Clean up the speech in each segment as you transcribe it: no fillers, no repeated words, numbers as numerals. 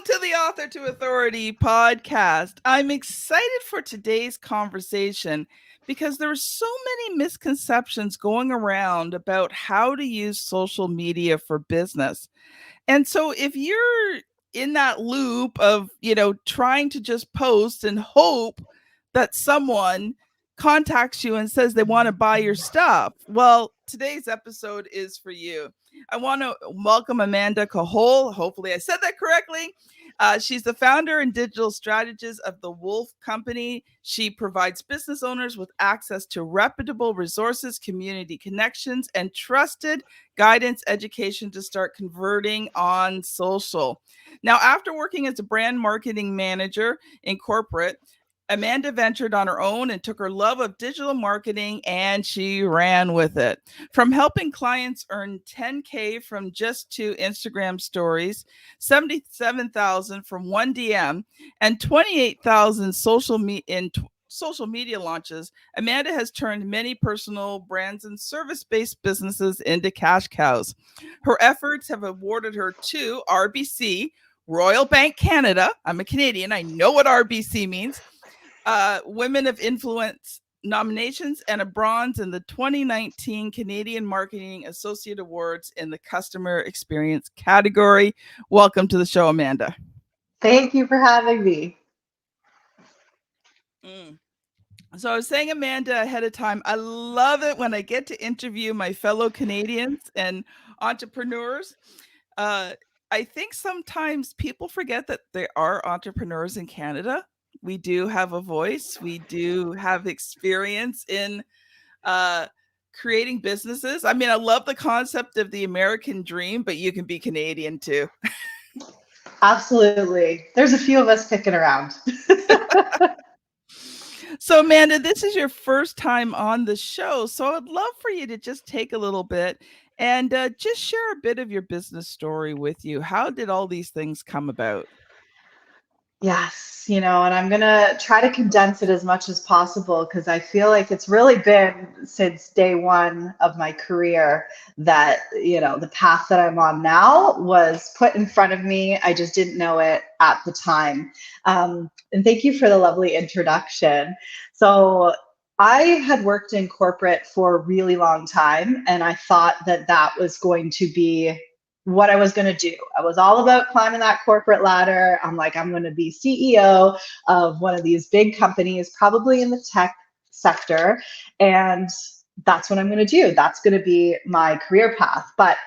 to the Author to Authority podcast. I'm excited for today's conversation because there are so many misconceptions going around about how to use social media for business. And so if you're in that loop of, trying to just post and hope that someone contacts you and says they want to buy your stuff, well, today's episode is for you. I want to welcome Amanda Cahole. Hopefully I said that correctly. She's the founder and digital strategist of the Wolfe Company. She provides business owners with access to reputable resources, community connections, and trusted guidance education to start converting on social. Now, after working as a brand marketing manager in corporate, Amanda ventured on her own and took her love of digital marketing and she ran with it. From helping clients earn 10K from just 2 Instagram stories, 77,000 from one DM, and 28,000 social media launches, Amanda has turned many personal brands and service-based businesses into cash cows. Her efforts have awarded her 2 RBC, Royal Bank Canada. I'm a Canadian. I know what RBC means. Women of Influence nominations and a bronze in the 2019 Canadian Marketing Associate Awards in the Customer Experience category. Welcome to the show, Amanda. Thank you for having me. So I was saying, Amanda, ahead of time, I love it when I get to interview my fellow Canadians and entrepreneurs. I think sometimes people forget that there are entrepreneurs in Canada. We do have a voice. We do have experience in creating businesses. I mean, I love the concept of the American dream, but you can be Canadian too. Absolutely. There's a few of us kicking around. So, Amanda, this is your first time on the show. So I'd love for you to just take a little bit and just share a bit of your business story with you. How did all these things come about? Yes, and I'm going to try to condense it as much as possible because I feel like it's really been since day one of my career that, the path that I'm on now was put in front of me. I just didn't know it at the time. And thank you for the lovely introduction. So I had worked in corporate for a really long time, and I thought that that was going to be what I was going to do. I was all about climbing that corporate ladder. I'm like, I'm going to be CEO of one of these big companies, probably in the tech sector. And that's what I'm going to do. That's going to be my career path. But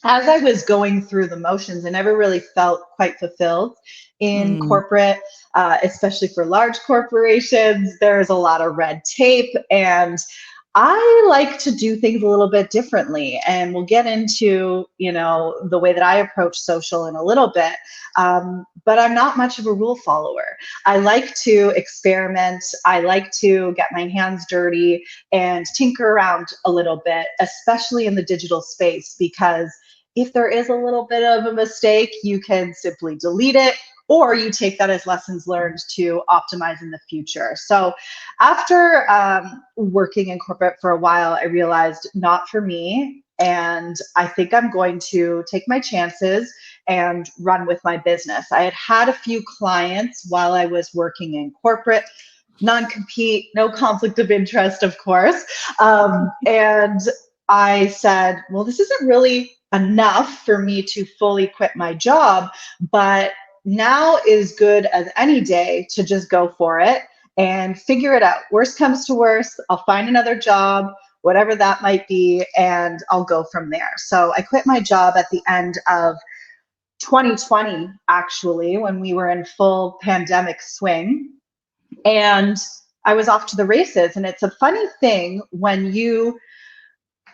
as I was going through the motions, I never really felt quite fulfilled in corporate, especially for large corporations. There's a lot of red tape, and I like to do things a little bit differently, and we'll get into, the way that I approach social in a little bit. But I'm not much of a rule follower. I like to experiment. I like to get my hands dirty and tinker around a little bit, especially in the digital space, because if there is a little bit of a mistake, you can simply delete it, or you take that as lessons learned to optimize in the future. So after working in corporate for a while, I realized not for me. And I think I'm going to take my chances and run with my business. I had a few clients while I was working in corporate, non-compete, no conflict of interest, of course. And I said, well, this isn't really enough for me to fully quit my job, but now is good as any day to just go for it and figure it out. Worst comes to worst, I'll find another job, whatever that might be, and I'll go from there. So I quit my job at the end of 2020, actually, when we were in full pandemic swing, and I was off to the races. And it's a funny thing when you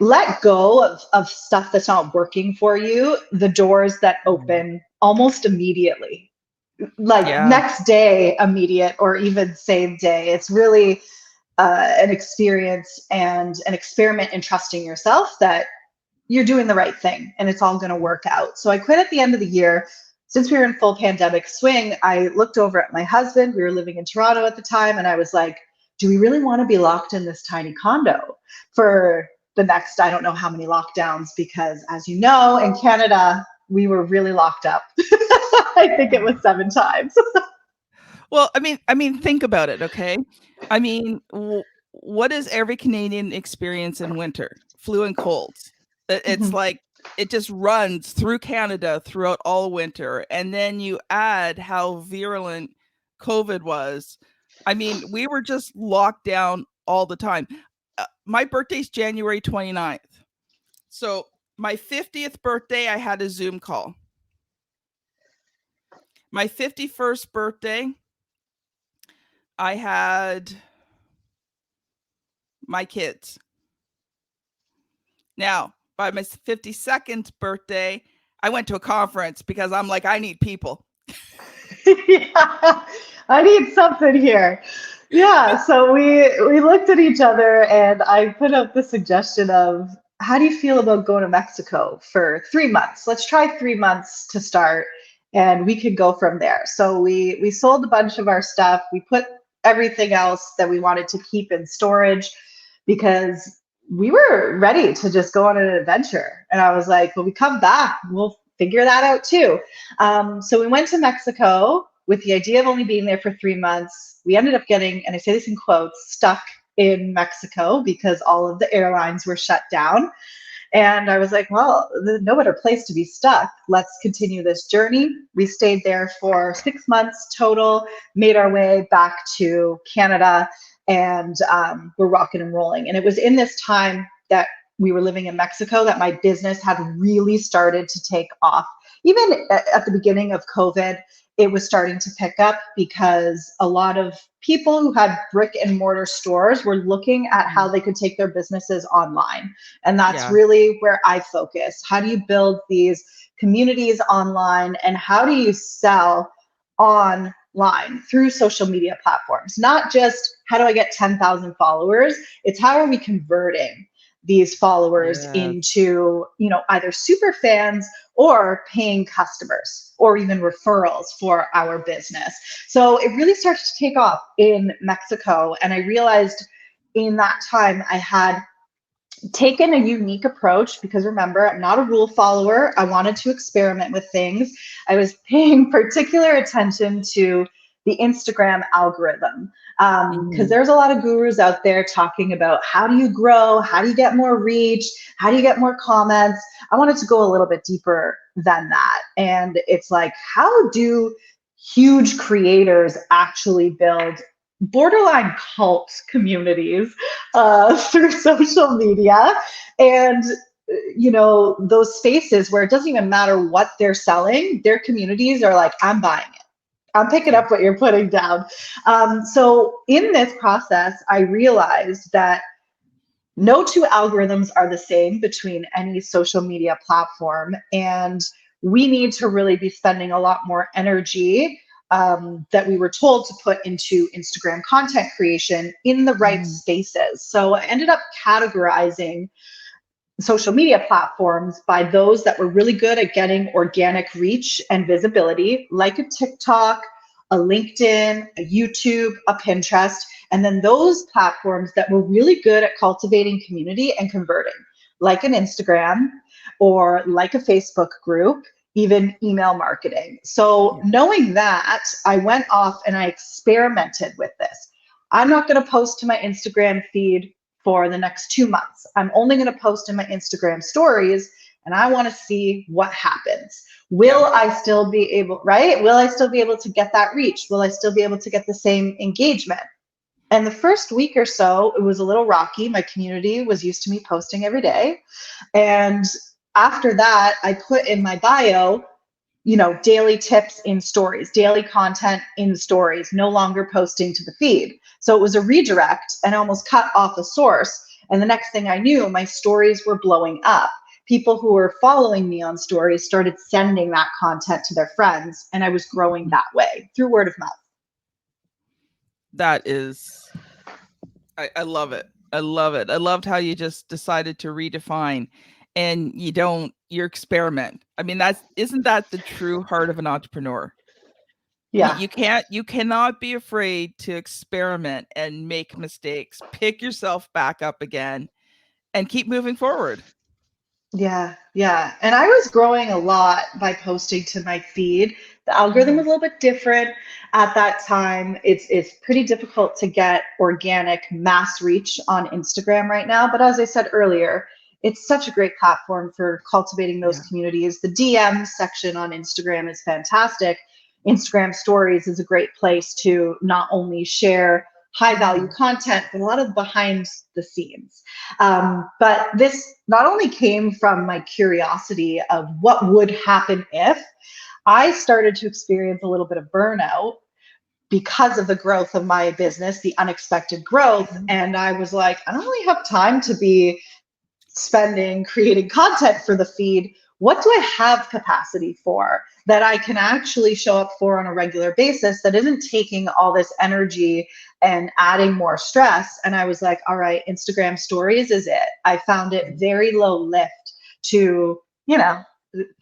let go of stuff that's not working for you, the doors that open almost immediately, like next day, immediate, or even same day. It's really an experience and an experiment in trusting yourself that you're doing the right thing and it's all going to work out. So I quit at the end of the year. Since we were in full pandemic swing, I looked over at my husband. We were living in Toronto at the time, and I was like, do we really want to be locked in this tiny condo for the next, I don't know how many lockdowns, because as you know, in Canada, we were really locked up. I think it was 7 times. Well, I mean, think about it, okay? I mean, what does every Canadian experience in winter? Flu and colds. It's Mhm. like it just runs through Canada throughout all winter, and then you add how virulent COVID was. I mean, we were just locked down all the time. My birthday's January 29th. So my 50th birthday, I had a Zoom call. My 51st birthday, I had my kids. Now, by my 52nd birthday, I went to a conference because I'm like, I need people. Yeah, I need something here. Yeah, so we looked at each other and I put up the suggestion of how do you feel about going to Mexico for 3 months? Let's try 3 months to start and we could go from there. So we sold a bunch of our stuff. We put everything else that we wanted to keep in storage because we were ready to just go on an adventure. And I was like, when we come back, we'll figure that out too. So we went to Mexico with the idea of only being there for 3 months. We ended up getting, and I say this in quotes, stuck in Mexico because all of the airlines were shut down. And I was like, well, there's no better place to be stuck. Let's continue this journey. We stayed there for 6 months total, made our way back to Canada, and we're rocking and rolling. And it was in this time that we were living in Mexico that my business had really started to take off. Even at the beginning of COVID, it was starting to pick up because a lot of people who had brick and mortar stores were looking at how they could take their businesses online. And that's Yeah. really where I focus. How do you build these communities online and how do you sell online through social media platforms? Not just how do I get 10,000 followers, it's how are we converting these followers into, either super fans or paying customers or even referrals for our business. So it really started to take off in Mexico. And I realized in that time I had taken a unique approach because remember, I'm not a rule follower. I wanted to experiment with things. I was paying particular attention to the Instagram algorithm because there's a lot of gurus out there talking about how do you grow, how do you get more reach, how do you get more comments. I wanted to go a little bit deeper than that. And it's like, how do huge creators actually build borderline cult communities through social media? And those spaces where it doesn't even matter what they're selling, their communities are like, I'm buying it, I'm picking up what you're putting down. So in this process, I realized that no two algorithms are the same between any social media platform. And we need to really be spending a lot more energy that we were told to put into Instagram content creation in the right spaces. So I ended up categorizing social media platforms by those that were really good at getting organic reach and visibility, like a TikTok, a LinkedIn, a YouTube, a Pinterest, and then those platforms that were really good at cultivating community and converting, like an Instagram or like a Facebook group, even email marketing. So knowing that, I went off and I experimented with this. I'm not going to post to my Instagram feed for the next 2 months. I'm only going to post in my Instagram stories and I want to see what happens. Will I still be able, right? Will I still be able to get that reach? Will I still be able to get the same engagement? And the first week or so, it was a little rocky. My community was used to me posting every day. And after that, I put in my bio, daily tips in stories, daily content in stories, no longer posting to the feed. So it was a redirect and almost cut off a source. And the next thing I knew, my stories were blowing up. People who were following me on stories started sending that content to their friends. And I was growing that way through word of mouth. That is, I love it. I love it. I loved how you just decided to redefine and you experiment. I mean, isn't that the true heart of an entrepreneur? Yeah. You cannot be afraid to experiment and make mistakes. Pick yourself back up again and keep moving forward. Yeah, yeah. And I was growing a lot by posting to my feed The algorithm was a little bit different at that time. It's pretty difficult to get organic mass reach on Instagram right now. But as I said earlier, it's such a great platform for cultivating those Yeah. communities. The DM section on Instagram is fantastic. Instagram stories is a great place to not only share high value content, but a lot of behind the scenes. But this not only came from my curiosity of what would happen if I started to experience a little bit of burnout because of the growth of my business, the unexpected growth. And I was like, I don't really have time to be spending creating content for the feed. What do I have capacity for that I can actually show up for on a regular basis that isn't taking all this energy and adding more stress? And I was like, all right, Instagram stories is it. I found it very low lift to,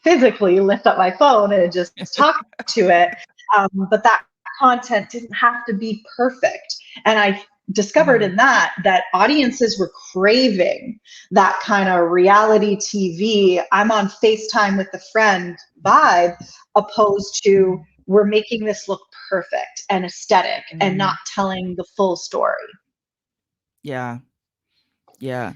physically lift up my phone and just talk to it. But that content didn't have to be perfect. And I discovered in that audiences were craving that kind of reality TV, I'm on FaceTime with a friend vibe, opposed to we're making this look perfect and aesthetic and not telling the full story. Yeah. Yeah.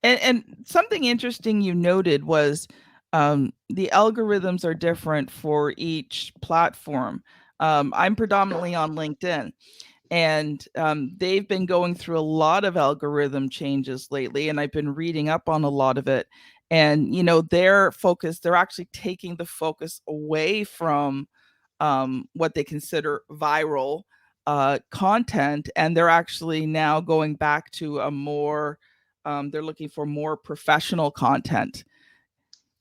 And something interesting you noted was the algorithms are different for each platform. I'm predominantly on LinkedIn, and they've been going through a lot of algorithm changes lately, and I've been reading up on a lot of it. And their focus, they're actually taking the focus away from what they consider viral content, and they're actually now going back to a more they're looking for more professional content,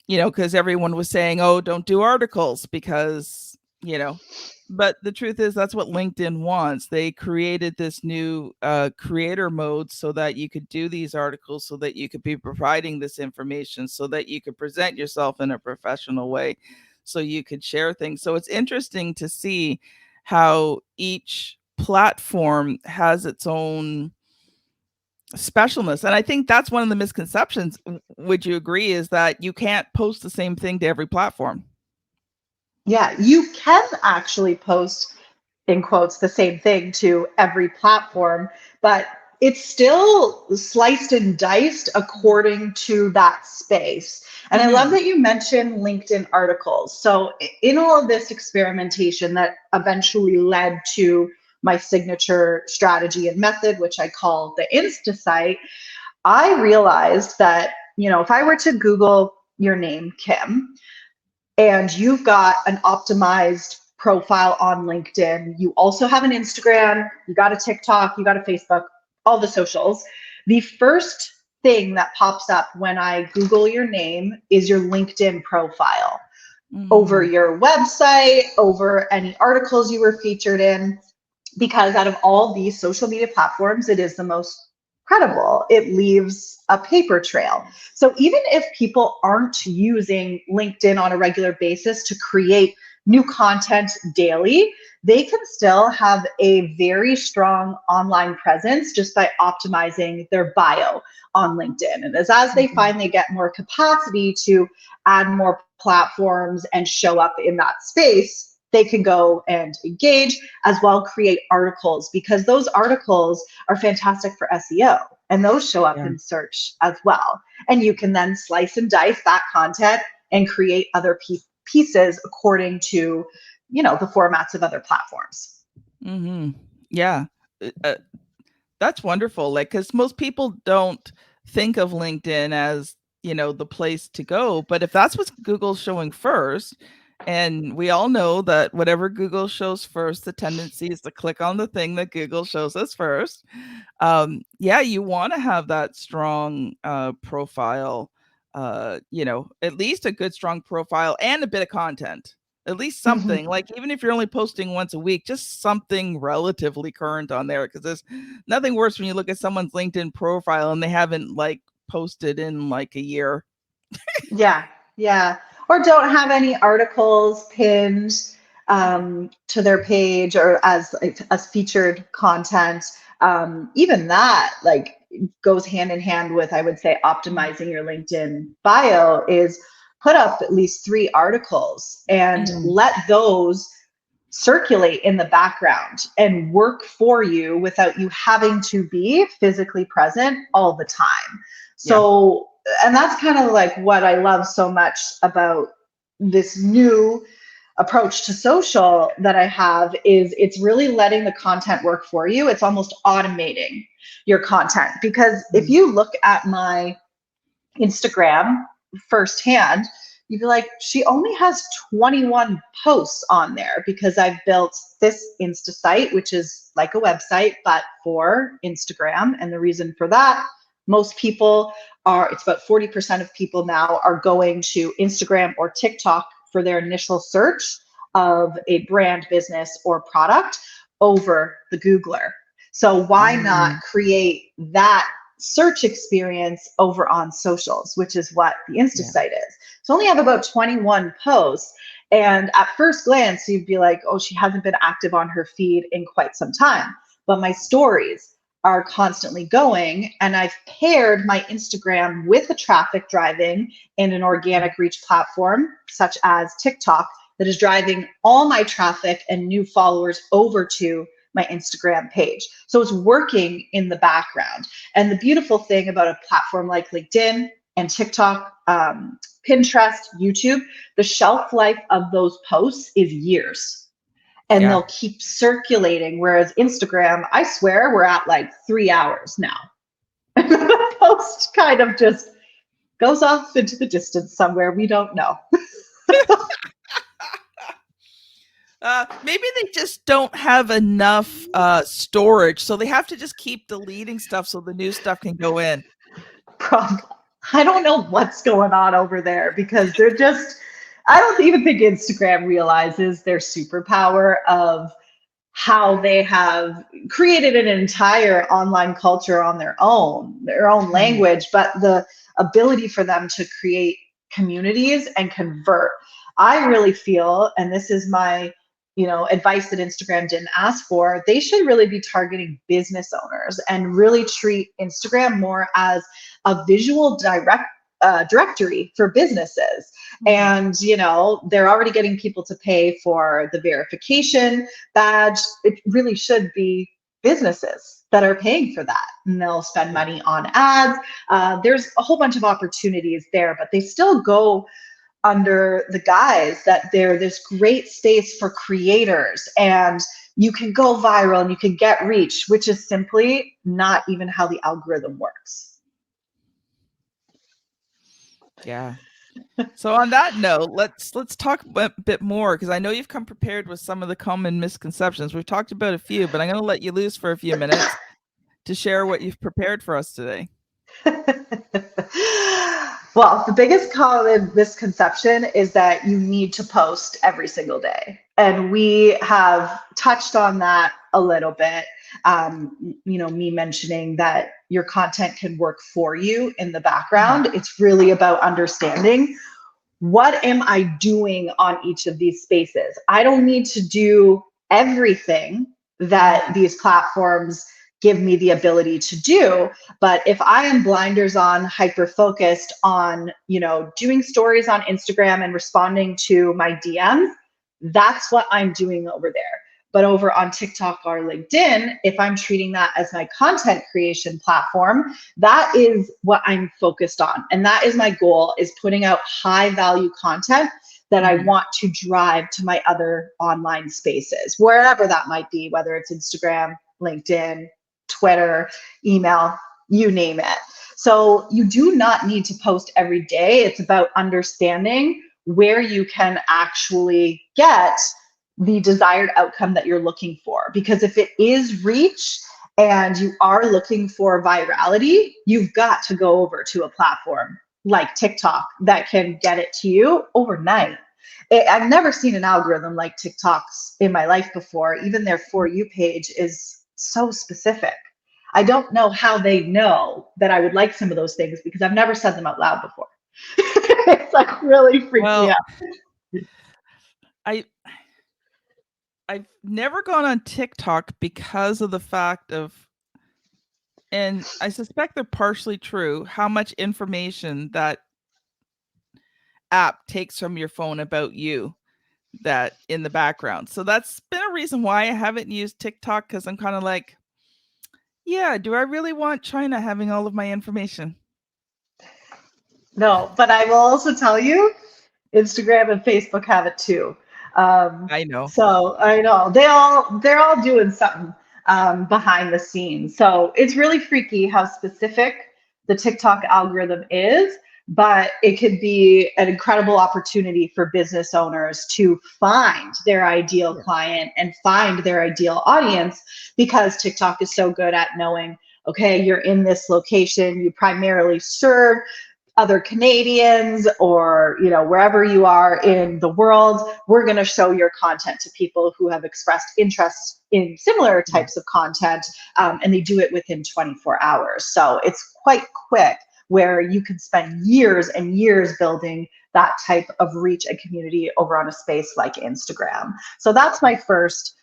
because everyone was saying, oh, don't do articles because, but the truth is that's what LinkedIn wants. They created this new creator mode so that you could do these articles, so that you could be providing this information, so that you could present yourself in a professional way, so you could share things. So it's interesting to see how each platform has its own specialness. And I think that's one of the misconceptions. Would you agree, is that you can't post the same thing to every platform? Yeah, you can actually post, in quotes, the same thing to every platform, but it's still sliced and diced according to that space. And I love that you mentioned LinkedIn articles. So in all of this experimentation that eventually led to my signature strategy and method, which I call the Insta site, I realized that, if I were to Google your name, Kim, and you've got an optimized profile on LinkedIn, you also have an Instagram, you got a TikTok, you got a Facebook, all the socials. The first thing that pops up when I Google your name is your LinkedIn profile over your website, over any articles you were featured in, because out of all these social media platforms, it is the most credible. It leaves a paper trail. So even if people aren't using LinkedIn on a regular basis to create new content daily, they can still have a very strong online presence just by optimizing their bio on LinkedIn. And as they finally get more capacity to add more platforms and show up in that space, they can go and engage, as well create articles, because those articles are fantastic for SEO and those show up in search as well. And you can then slice and dice that content and create other pieces according to, the formats of other platforms. Yeah. That's wonderful. Like, because most people don't think of LinkedIn as, the place to go. But if that's what Google's showing first, and we all know that whatever Google shows first, the tendency is to click on the thing that Google shows us first. You want to have that strong profile, at least a good, strong profile and a bit of content. At least something, like, even if you're only posting once a week, just something relatively current on there, because there's nothing worse when you look at someone's LinkedIn profile and they haven't posted in like a year. Yeah. Or don't have any articles pinned to their page or as featured content. Even that goes hand in hand with, I would say, optimizing your LinkedIn bio is put up at least 3 articles and let those circulate in the background and work for you without you having to be physically present all the time. So, and that's kind of like what I love so much about this new approach to social that I have is it's really letting the content work for you. It's almost automating your content, because if you look at my Instagram firsthand, you'd be like, she only has 21 posts on there, because I've built this Insta site, which is like a website, but for Instagram. And the reason for that, most people are, it's about 40% of people now are going to Instagram or TikTok for their initial search of a brand, business, or product over the Googler. So why not create that search experience over on socials, which is what the Insta site is. So I only have about 21 posts. And at first glance, you'd be like, oh, she hasn't been active on her feed in quite some time. But my stories are constantly going, and I've paired my Instagram with a traffic driving in an organic reach platform, such as TikTok, that is driving all my traffic and new followers over to my Instagram page. So it's working in the background. And the beautiful thing about a platform like LinkedIn and TikTok, Pinterest, YouTube, the shelf life of those posts is years. And they'll keep circulating. Whereas Instagram, I swear, we're at like 3 hours now. And the post kind of just goes off into the distance somewhere we don't know. Maybe they just don't have enough storage, so they have to just keep deleting stuff so the new stuff can go in. Probably. I don't know what's going on over there, because they're just, I don't even think Instagram realizes their superpower of how they have created an entire online culture on their own language, but the ability for them to create communities and convert. I really feel, and this is my advice that Instagram didn't ask for, they should really be targeting business owners and really treat Instagram more as a visual directory for businesses. And, they're already getting people to pay for the verification badge. It really should be businesses that are paying for that, and they'll spend money on ads. There's a whole bunch of opportunities there, but they still go under the guise that they're this great space for creators, and you can go viral and you can get reach, which is simply not even how the algorithm works. Yeah. So on that note, let's talk a bit more, because I know you've come prepared with some of the common misconceptions. We've talked about a few, but I'm going to let you loose for a few minutes to share what you've prepared for us today. Well, the biggest common misconception is that you need to post every single day. And we have touched on that a little bit. Me mentioning that your content can work for you in the background. It's really about understanding, what am I doing on each of these spaces? I don't need to do everything that these platforms give me the ability to do. But if I am blinders on, hyper focused on, doing stories on Instagram and responding to my DMs, that's what I'm doing over there. But over on TikTok or LinkedIn, if I'm treating that as my content creation platform, that is what I'm focused on. And that is my goal, is putting out high value content that I want to drive to my other online spaces, wherever that might be, whether it's Instagram, LinkedIn, Twitter, email, you name it. So you do not need to post every day. It's about understanding where you can actually get the desired outcome that you're looking for. Because if it is reach and you are looking for virality, you've got to go over to a platform like TikTok that can get it to you overnight. I've never seen an algorithm like TikTok's in my life before. Even their For You page is so specific. I don't know how they know that I would like some of those things, because I've never said them out loud before. It's like really freaks me out. I've never gone on TikTok because of the fact of, and I suspect they're partially true, how much information that app takes from your phone about you that in the background. So that's been a reason why I haven't used TikTok, because I'm kind of like, yeah, do I really want China having all of my information? No, but I will also tell you, Instagram and Facebook have it too. Um, I know. so I know they're all doing something behind the scenes. So it's really freaky how specific the TikTok algorithm is, but it could be an incredible opportunity for business owners to find their ideal Yeah. client and find their ideal audience, because TikTok is so good at knowing, okay, you're in this location, you primarily serve other Canadians, or wherever you are in the world, we're going to show your content to people who have expressed interest in similar Yeah. types of content, and they do it within 24 hours. So it's quite quick, where you can spend years and years building that type of reach and community over on a space like Instagram. So that's my first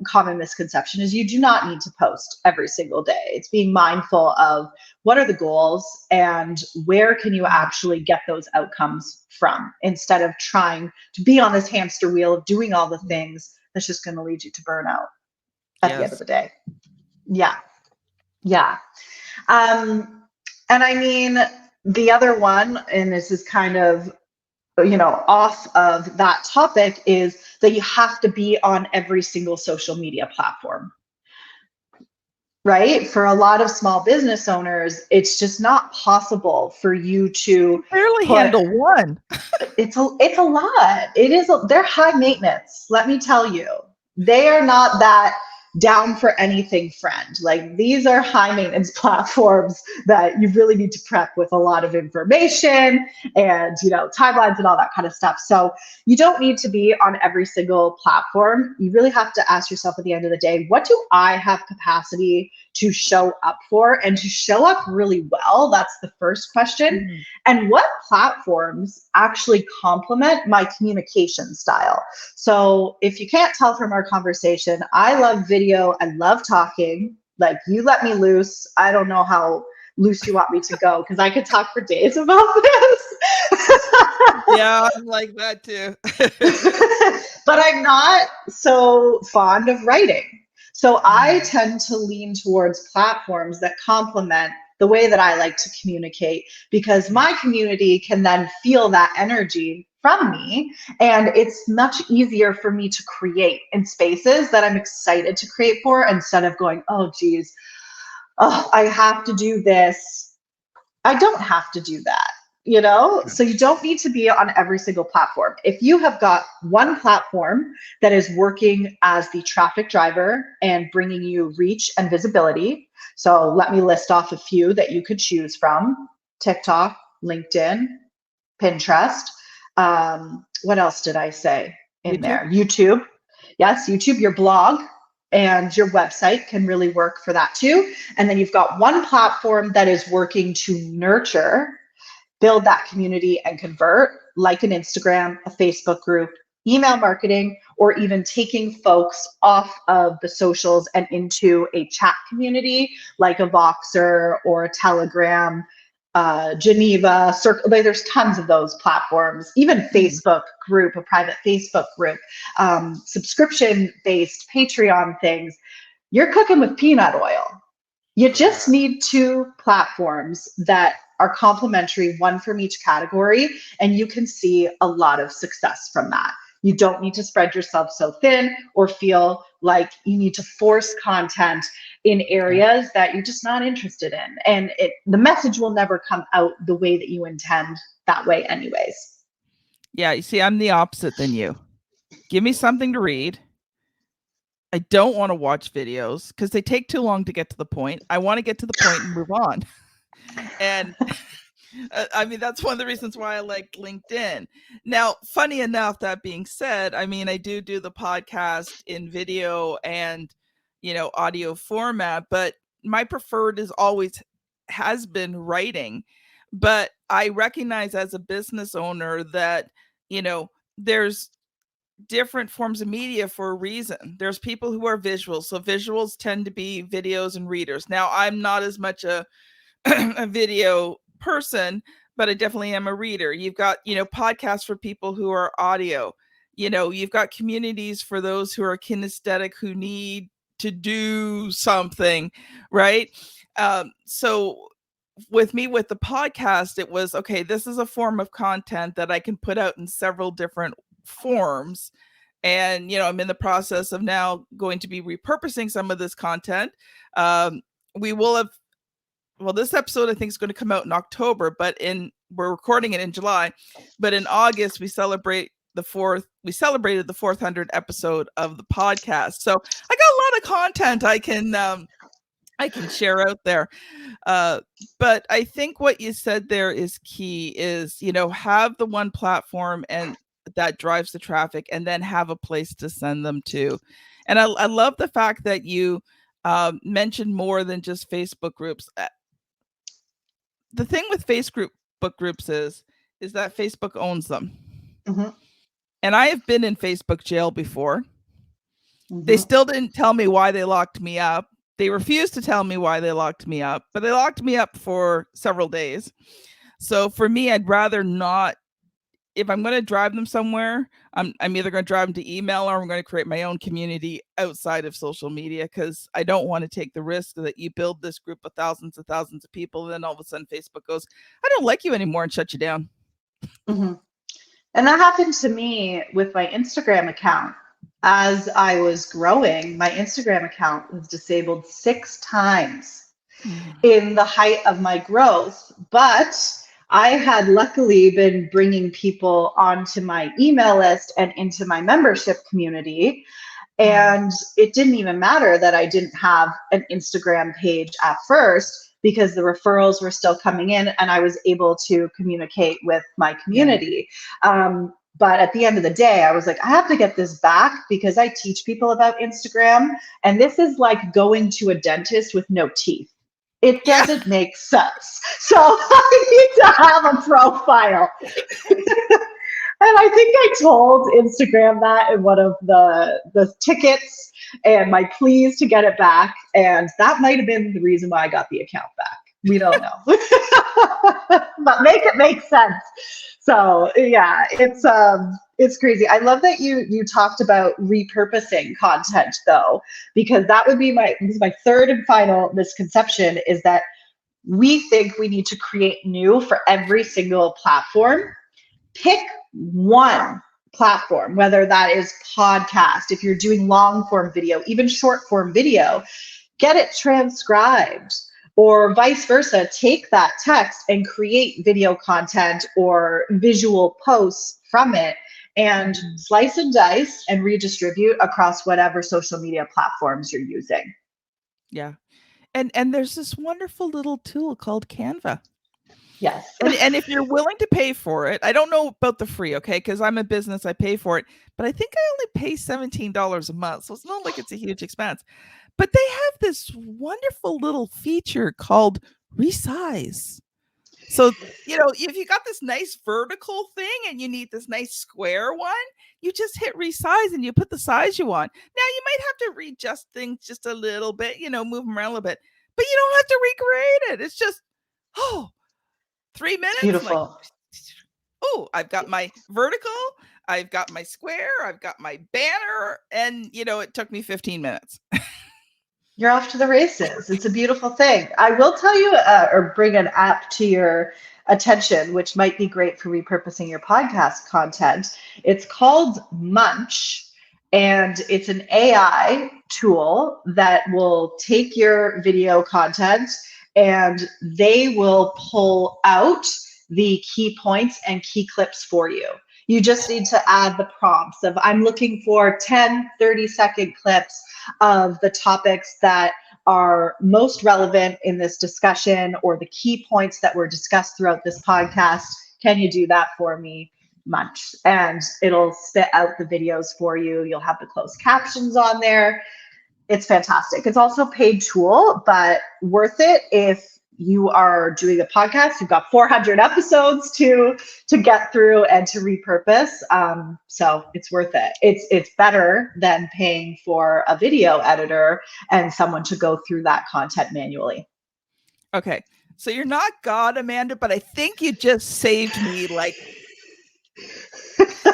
common misconception, is you do not need to post every single day. It's being mindful of what are the goals and where can you actually get those outcomes from, instead of trying to be on this hamster wheel of doing all the things that's just going to lead you to burnout at the end of Yes. the day. Yeah. Yeah. And I mean, the other one, and this is kind of off of that topic, is that you have to be on every single social media platform, right? For a lot of small business owners, it's just not possible for you to Barely put, handle one. it's a lot. They're high maintenance, let me tell you. They are not that down for anything friend. Like, these are high maintenance platforms that you really need to prep with a lot of information and timelines and all that kind of stuff. So you don't need to be on every single platform. You really have to ask yourself at the end of the day, what do I have capacity to show up for, and to show up really well? That's the first question. Mhm. And what platforms actually complement my communication style? So if you can't tell from our conversation, I love video. I love talking. Like, you let me loose. I don't know how loose you want me to go, because I could talk for days about this. Yeah, I'm like that too. But I'm not so fond of writing. So I Mm. tend to lean towards platforms that complement the way that I like to communicate, because my community can then feel that energy from me. And it's much easier for me to create in spaces that I'm excited to create for, instead of going, oh, geez, oh, I have to do this. I don't have to do that. So you don't need to be on every single platform. If you have got one platform that is working as the traffic driver and bringing you reach and visibility, so let me list off a few that you could choose from: TikTok, LinkedIn, Pinterest. What else did I say in YouTube? there? YouTube. Yes, YouTube, your blog and your website can really work for that too. And then you've got one platform that is working to nurture, build that community and convert, like an Instagram, a Facebook group, email marketing, or even taking folks off of the socials and into a chat community like a Voxer or a Telegram, Geneva, Circle. There's tons of those platforms, even Mhm. Facebook group, a private Facebook group, subscription-based Patreon things. You're cooking with peanut oil. You Yeah. just need two platforms that are complementary, one from each category, and you can see a lot of success from that. You don't need to spread yourself so thin or feel like you need to force content in Yeah. areas that you're just not interested in. And the message will never come out the way that you intend that way anyways. Yeah, you see, I'm the opposite than you. Give me something to read. I don't want to watch videos because they take too long to get to the point. I want to get to the point and move on. And I mean, that's one of the reasons why I like LinkedIn. Now, funny enough, that being said, I mean, I do the podcast in video and, audio format, but my preferred is always has been writing. But I recognize as a business owner that, there's different forms of media for a reason. There's people who are visuals. So visuals tend to be videos and readers. Now, I'm not as much a a video person, but I definitely am a reader. You've got, podcasts for people who are audio. You've got communities for those who are kinesthetic, who need to do something, right? So with me, with the podcast, it was, okay, this is a form of content that I can put out in several different forms. And, I'm in the process of now going to be repurposing some of this content. We will have, this episode I think is going to come out in October, but we're recording it in July, but in August we celebrated the 400th episode of the podcast. So I got a lot of content I can share out there. But I think what you said there is key, is, have the one platform and that drives the traffic, and then have a place to send them to. And I love the fact that you mentioned more than just Facebook groups. The thing with Facebook groups is that Facebook owns them. Mm-hmm. And I have been in Facebook jail before. Mm-hmm. They still didn't tell me why they locked me up. They refused to tell me why they locked me up, but they locked me up for several days. So for me, I'd rather not. If I'm going to drive them somewhere, I'm either going to drive them to email, or I'm going to create my own community outside of social media, because I don't want to take the risk that you build this group of thousands of people, and then all of a sudden Facebook goes, I don't like you anymore, and shut you down. Mm-hmm. And that happened to me with my Instagram account. As I was growing, my Instagram account was disabled 6 times in the height of my growth. But I had luckily been bringing people onto my email list and into my membership community. And it didn't even matter that I didn't have an Instagram page at first, because the referrals were still coming in and I was able to communicate with my community. But at the end of the day, I was like, I have to get this back, because I teach people about Instagram. And this is like going to a dentist with no teeth. It doesn't make sense. So I need to have a profile. And I think I told Instagram that in one of the tickets and my pleas to get it back. And that might have been the reason why I got the account back. We don't know. But make it make sense. So yeah, it's crazy. I love that you talked about repurposing content, though, because that would be my third and final misconception, is that we think we need to create new for every single platform. Pick one platform, whether that is podcast, if you're doing long form video, even short form video, get it transcribed, or vice versa. Take that text and create video content or visual posts from it, and slice and dice and redistribute across whatever social media platforms you're using. Yeah. And there's this wonderful little tool called Canva. Yes. And if you're willing to pay for it, I don't know about the free, okay? Because I'm a business, I pay for it, but I think I only pay $17 a month. So it's not like it's a huge expense. But they have this wonderful little feature called resize. So, if you got this nice vertical thing and you need this nice square one, you just hit resize and you put the size you want. Now, you might have to readjust things just a little bit, move them around a little bit, but you don't have to recreate it. It's just, 3 minutes. Beautiful. I've got my vertical, I've got my square, I've got my banner, and it took me 15 minutes. You're off to the races. It's a beautiful thing. I will tell you, or bring an app to your attention, which might be great for repurposing your podcast content. It's called Munch, and it's an AI tool that will take your video content and they will pull out the key points and key clips for you. You just need to add the prompts of, I'm looking for 10, 30-second clips of the topics that are most relevant in this discussion, or the key points that were discussed throughout this podcast. Can you do that for me? Munch. And it'll spit out the videos for you. You'll have the closed captions on there. It's fantastic. It's also a paid tool, but worth it if you are doing a podcast. You've got 400 episodes to get through and to repurpose. So it's worth it. It's better than paying for a video editor and someone to go through that content manually. Okay. So you're not God, Amanda, but I think you just saved me, like, because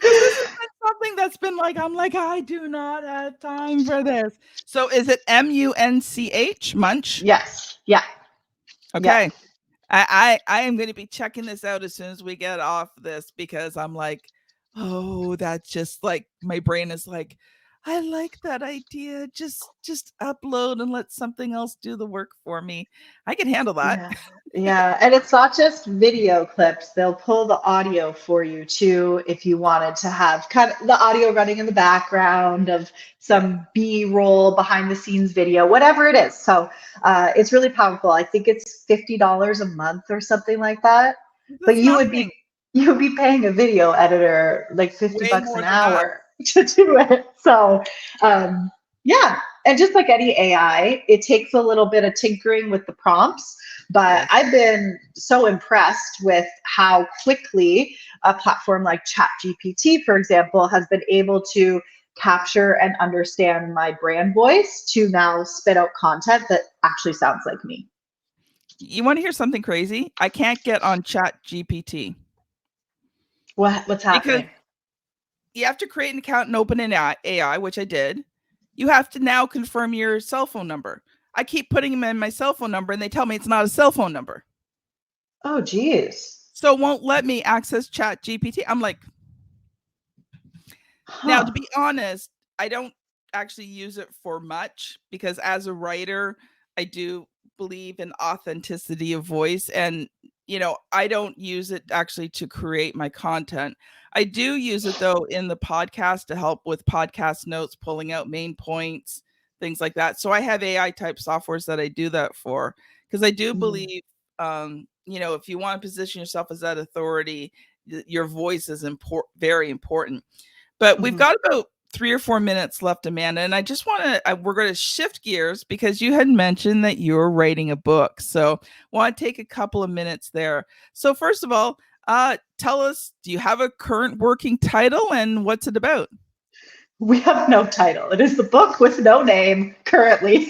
this has been something that's been like, I'm like, I do not have time for this. So is it MUNCH, Munch? Yes. Yeah. Yeah. Okay. I am going to be checking this out as soon as we get off this, because I'm like, oh, that's just like, my brain is like, I like that idea. Just upload and let something else do the work for me. I can handle that. Yeah. Yeah. And it's not just video clips. They'll pull the audio for you too, if you wanted to have kind of the audio running in the background of some B-roll behind the scenes video, whatever it is. So it's really powerful. I think it's $50 a month or something like that. But That's nothing. you would be paying a video editor like 50 Way bucks more an than that. hour to do it. So yeah. And just like any AI, it takes a little bit of tinkering with the prompts. But Yes. I've been so impressed with how quickly a platform like ChatGPT, for example, has been able to capture and understand my brand voice to now spit out content that actually sounds like me. You want to hear something crazy? I can't get on ChatGPT What's because happening? you have to create an account and open an AI, which I did. You have to now confirm your cell phone number. I keep putting them in my cell phone number and they tell me it's not a cell phone number. Oh, geez. So it won't let me access ChatGPT. I'm like, now, to be honest, I don't actually use it for much, because as a writer, I do believe in authenticity of voice. And, I don't use it actually to create my content. I do use it, though, in the podcast to help with podcast notes, pulling out main points, things like that. So I have AI type softwares that I do that for, because I do believe, if you want to position yourself as that authority, your voice is very important. But we've got about 3 or 4 minutes left, Amanda, and I just want to we're going to shift gears, because you had mentioned that you're writing a book. So I want to take a couple of minutes there. So first of all, tell us, do you have a current working title, and what's it about? We have no title. It is the book with no name currently.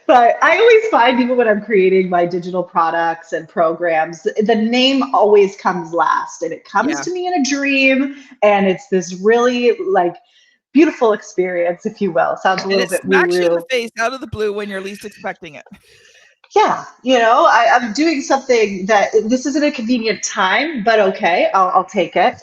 But I always find, even when I'm creating my digital products and programs, the name always comes last, and it comes Yeah. to me in a dream. And it's this really like beautiful experience, if you will. Sounds a And little it bit woo smacks you in the woo. face out of the blue when you're least expecting it. Yeah, I'm doing something that this isn't a convenient time, but okay, I'll take it.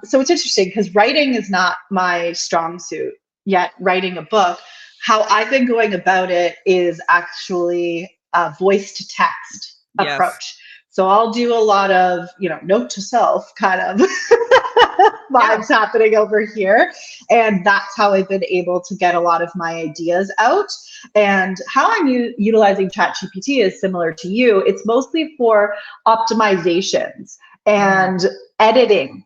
So it's interesting because writing is not my strong suit yet, writing a book. How I've been going about it is actually a voice to text Yes. approach. So I'll do a lot of, note to self kind of vibes happening over here. And that's how I've been able to get a lot of my ideas out. And how I'm utilizing ChatGPT is similar to you. It's mostly for optimizations and editing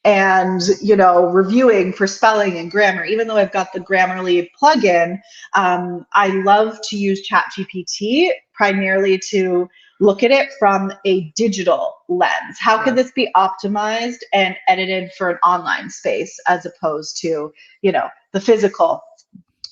and reviewing for spelling and grammar. Even though I've got the Grammarly plugin, I love to use ChatGPT primarily to look at it from a digital lens. How could this be optimized and edited for an online space as opposed to the physical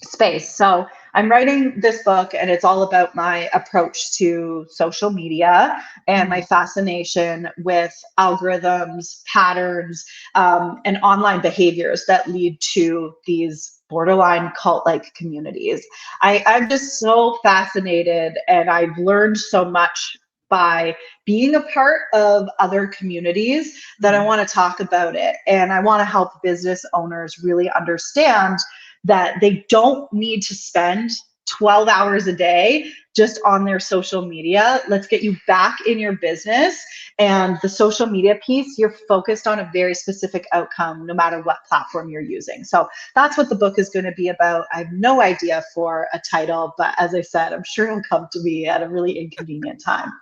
space? So I'm writing this book, and it's all about my approach to social media and my fascination with algorithms, patterns, and online behaviors that lead to these borderline cult-like communities. I'm just so fascinated, and I've learned so much by being a part of other communities that I want to talk about it. And I want to help business owners really understand that they don't need to spend 12 hours a day just on their social media. Let's get you back in your business. And the social media piece, you're focused on a very specific outcome, no matter what platform you're using. So that's what the book is going to be about. I have no idea for a title, but as I said, I'm sure it'll come to me at a really inconvenient time.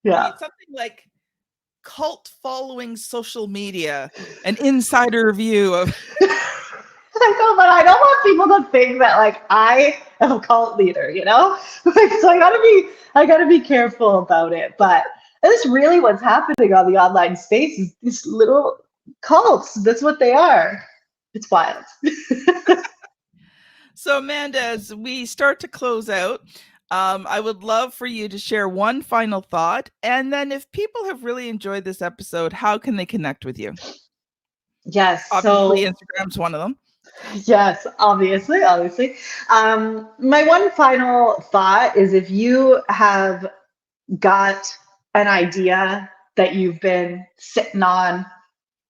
Yeah. Something like cult following social media, an insider view of. I know, but I don't want people to think that like I am a cult leader, Like, so I gotta be careful about it. But that's really what's happening on the online space, is these little cults. That's what they are. It's wild. So, Amanda, as we start to close out, I would love for you to share one final thought. And then, if people have really enjoyed this episode, how can they connect with you? Yes. Obviously, So Instagram's one of them. yes, obviously. My one final thought is if you have got an idea that you've been sitting on,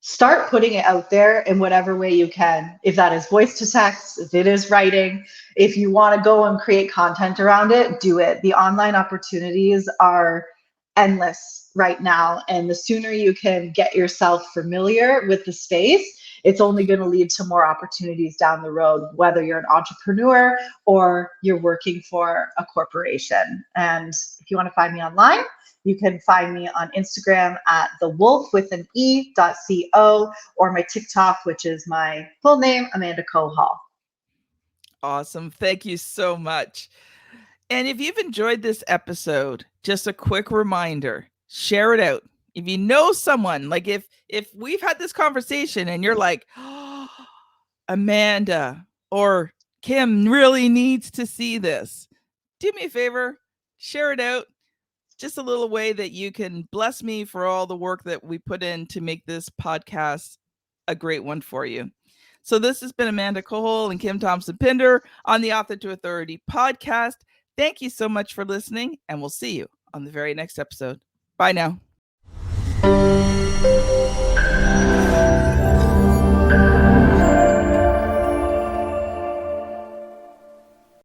start putting it out there in whatever way you can. If that is voice to text, if it is writing, if you want to go and create content around it, do it. The online opportunities are endless right now. And the sooner you can get yourself familiar with the space, it's only going to lead to more opportunities down the road, whether you're an entrepreneur or you're working for a corporation. And if you want to find me online, you can find me on Instagram at thewolfe.co or my TikTok, which is my full name, Amanda Kohal. Awesome. Thank you so much. And if you've enjoyed this episode, just a quick reminder, share it out. If you know someone, like if we've had this conversation and you're like, oh, Amanda or Kim really needs to see this, do me a favor, share it out. Just a little way that you can bless me for all the work that we put in to make this podcast a great one for you. So this has been Amanda Cahole and Kim Thompson-Pinder on the Author to Authority podcast. Thank you so much for listening, and we'll see you on the very next episode. Bye now.